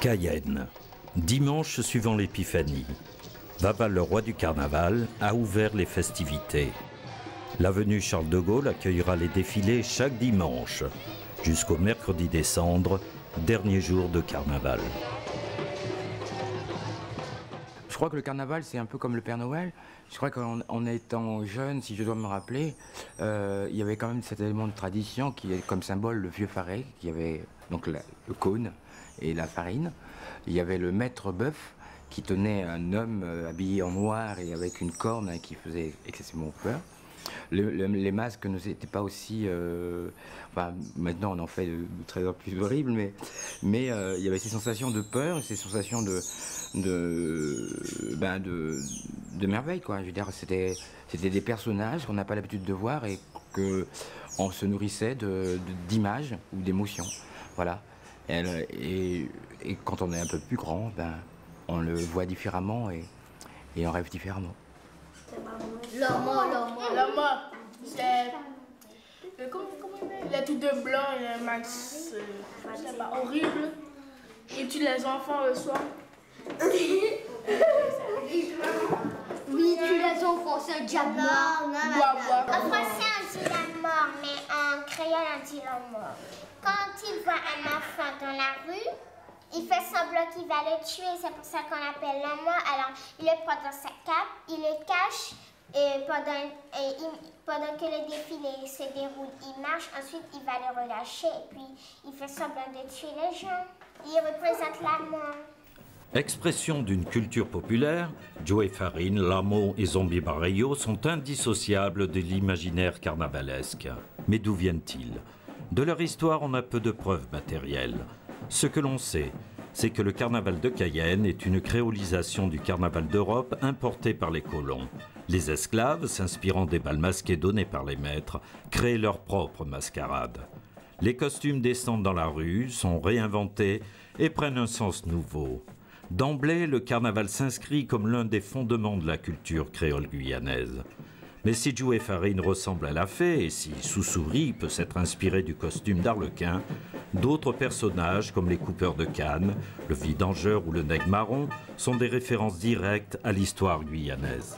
Cayenne, dimanche suivant l'Épiphanie. Vaval, le roi du carnaval, a ouvert les festivités. L'avenue Charles de Gaulle accueillera les défilés chaque dimanche, jusqu'au mercredi des Cendres, dernier jour de carnaval. Je crois que le carnaval, c'est un peu comme le Père Noël. Je crois qu'en étant jeune, si je dois me rappeler, il y avait quand même cet élément de tradition qui est comme symbole le vieux faré, qui avait donc le cône et la farine. Il y avait le maître bœuf qui tenait un homme habillé en noir et avec une corne qui faisait excessivement peur. Les masques n'étaient pas aussi... enfin, maintenant, on en fait de très en plus horribles, mais il y avait ces sensations de peur, ces sensations de merveille, quoi. Je veux dire, c'était des personnages qu'on n'a pas l'habitude de voir et qu'on se nourrissait d'images ou d'émotions. Voilà. Et quand on est un peu plus grand, on le voit différemment et on rêve différemment. Lama, c'est... Comment il est tout de blanc, il est max... c'est pas horrible. Il tue les enfants le soir. Oui, tue les enfants, c'est un diable mort. En français, on dit la mort, mais en créole, on dit la mort. Quand il voit un enfant dans la rue, il fait semblant qu'il va le tuer, c'est pour ça qu'on l'appelle la mort. Alors, il le prend dans sa cape, il le cache, et pendant que le défilé se déroule, il marche, ensuite il va le relâcher, et puis il fait semblant de tuer les gens. Il représente la mort. Expression d'une culture populaire, Joe Farine, Lamo et Zombie Barreiro sont indissociables de l'imaginaire carnavalesque. Mais d'où viennent-ils? De leur histoire, on a peu de preuves matérielles. Ce que l'on sait, c'est que le carnaval de Cayenne est une créolisation du carnaval d'Europe importé par les colons. Les esclaves, s'inspirant des bals masqués donnés par les maîtres, créent leur propre mascarade. Les costumes descendent dans la rue, sont réinventés et prennent un sens nouveau. D'emblée, le carnaval s'inscrit comme l'un des fondements de la culture créole guyanaise. Mais si Joe Farine ressemble à la fée et si Soussouris peut s'être inspiré du costume d'Arlequin, d'autres personnages comme les coupeurs de canne, le vidangeur ou le nègre marron sont des références directes à l'histoire guyanaise.